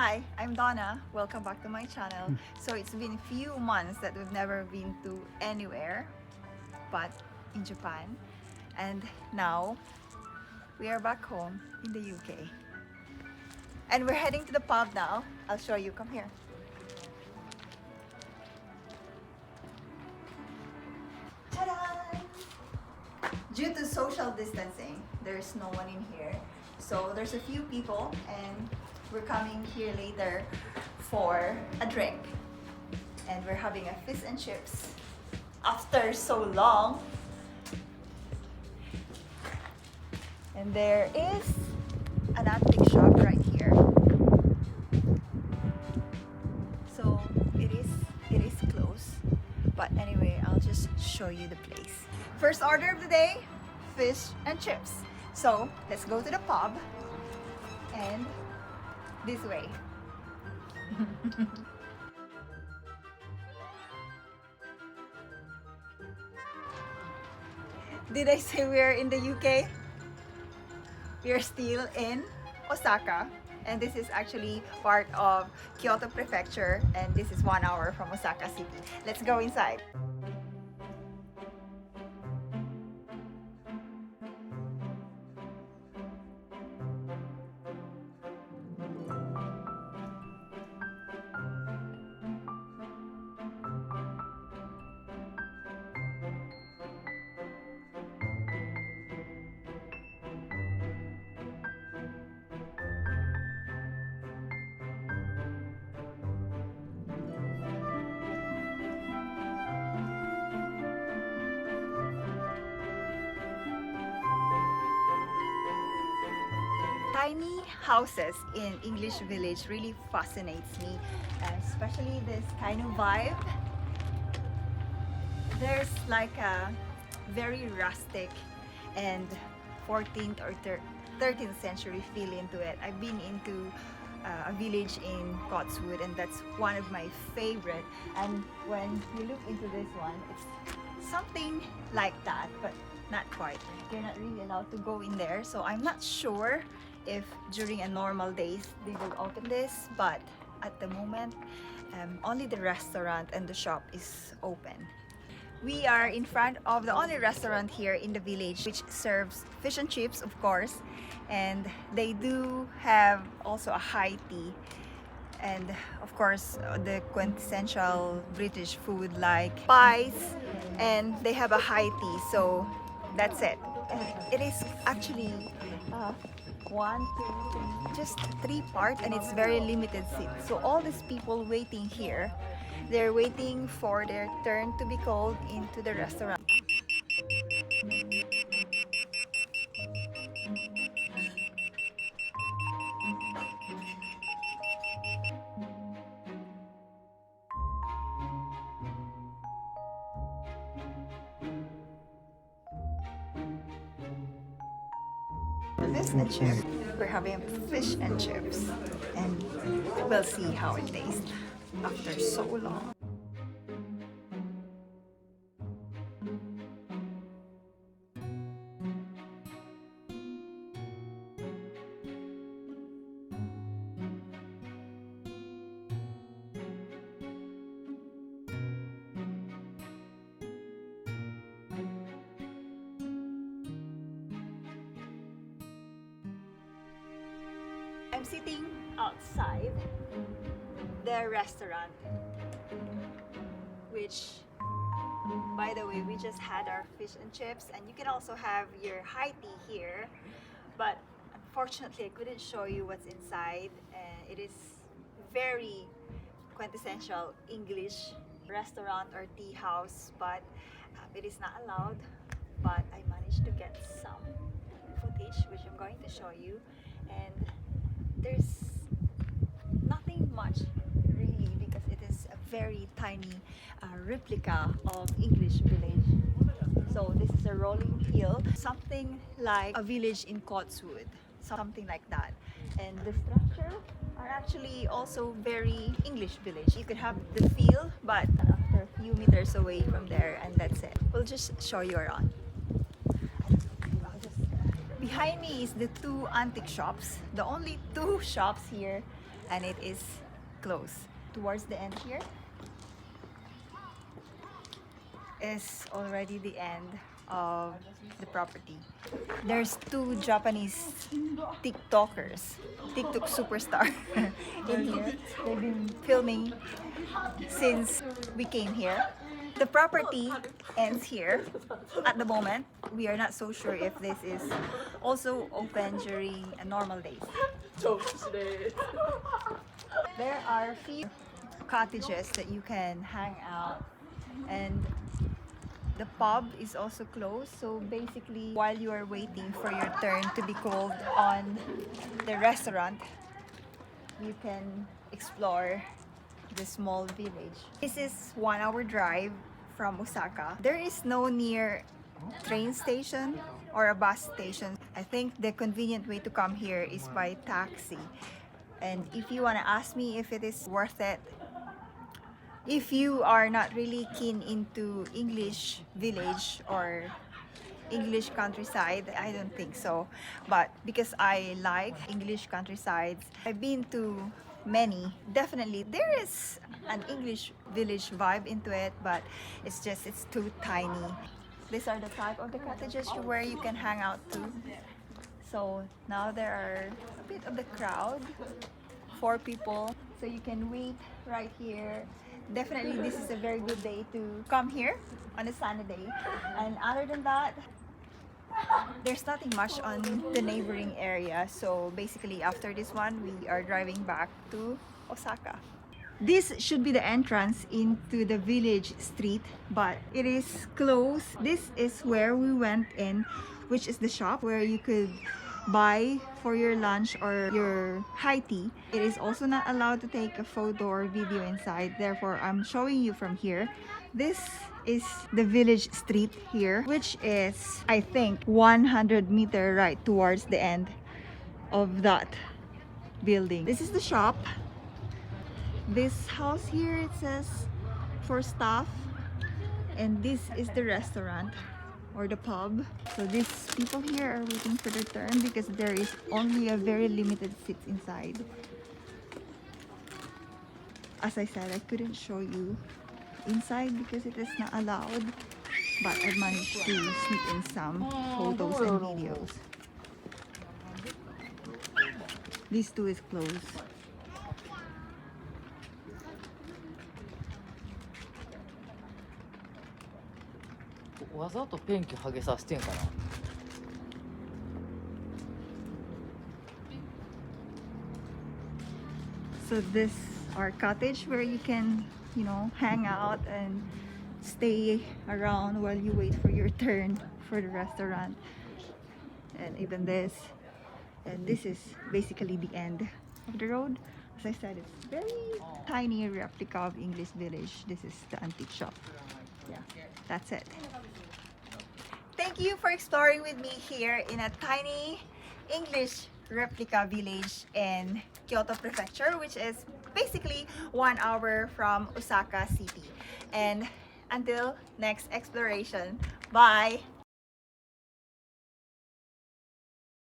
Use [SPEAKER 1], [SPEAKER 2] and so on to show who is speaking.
[SPEAKER 1] Hi, I'm Donna. Welcome back to my channel. So it's been a few months that we've never been to anywhere but in Japan. And now we are back home in the UK. And we're heading to the pub now. I'll show you. Come here. Ta-da! Due to social distancing, there's no one in here. So there's a few people and we're coming here later for a drink. And we're having a fish and chips after so long. And there is an antique shop right here. So it is close. But anyway, I'll just show you the place. First order of the day, fish and chips. So let's go to the pub and this way. Did I say we're in the UK? We're still in Osaka, and this is actually part of Kyoto Prefecture, and this is 1 hour from Osaka City. Let's go inside. Tiny houses in English Village really fascinates me, especially this kind of vibe. There's like a very rustic and 14th or 13th century feel into it. I've been into a village in Cotswold, and that's one of my favorite. And when you look into this one, it's something like that, but not quite. You're not really allowed to go in there, so I'm not sure if during a normal days they will open this, but at the moment only the restaurant and the shop is open. We are in front of the only restaurant here in the village which serves fish and chips, of course, and they do have also a high tea and of course the quintessential British food like pies, and they have a high tea, so that's it. And it is actually 1, 2, 3, just 3 parts, and it's very limited seats. So all these people waiting here, they're waiting for their turn to be called into the restaurant. Fish and chips. We're having fish and chips, and we'll see how it tastes after so long. I'm sitting outside the restaurant, which, by the way, we just had our fish and chips, and you can also have your high tea here, but unfortunately I couldn't show you what's inside. It is very quintessential English restaurant or tea house, but it is not allowed. But I managed to get some footage which I'm going to show you, and there's nothing much really because it is a very tiny replica of English Village. So this is a rolling hill, something like a village in Cotswold, something like that. And the structure are actually also very English Village. You could have the feel, but after a few meters away from there, and that's it. We'll just show you around. Behind me is the 2 antique shops, the only 2 shops here and it is closed. Towards the end here is already the end of the property. There's two Japanese TikTokers, TikTok superstar in here. They've been filming since we came here. The property ends here at the moment. We are not so sure if this is also open during a normal days. There are few cottages that you can hang out, and the pub is also closed. So basically, while you are waiting for your turn to be called on the restaurant, you can explore the small village. This is 1 hour drive from Osaka. There is no near train station or a bus station. I think the convenient way to come here is by taxi. And if you want to ask me if it is worth it, if you are not really keen into English village or English countryside, I don't think so. But because I like English countrysides, I've been to many. Definitely there is an English village vibe into it, but it's too tiny. These are the type of the cottages where you can hang out too. So now there are a bit of the crowd, 4 people, so you can wait right here. Definitely this is a very good day to come here on a sunny day. And other than that, there's nothing much on the neighboring area. So basically after this one, we are driving back to Osaka. This should be the entrance into the village street, but it is closed. This is where we went in, which is the shop where you could buy for your lunch or your high tea. It is also not allowed to take a photo or video inside, therefore I'm showing you from here. This is the village street here, which is, I think, 100-meter right towards the end of that building. This is the shop. This house here, it says for staff, and this is the restaurant or the pub. So these people here are waiting for their turn because there is only a very limited seats inside. As I said, I couldn't show you inside because it is not allowed, but I managed to sneak in some photos and videos. These two is closed.
[SPEAKER 2] わざとペンキ剥げさせてんかな。
[SPEAKER 1] So this our cottage where you can, hang out and stay around while you wait for your turn for the restaurant. And even this. And this is basically the end of the road. As I said, it's very tiny replica of English Village. This is the antique shop. Yeah, that's it. Thank you for exploring with me here in a tiny English replica village in Kyoto Prefecture, which is basically 1 hour from Osaka City. And until next exploration, bye!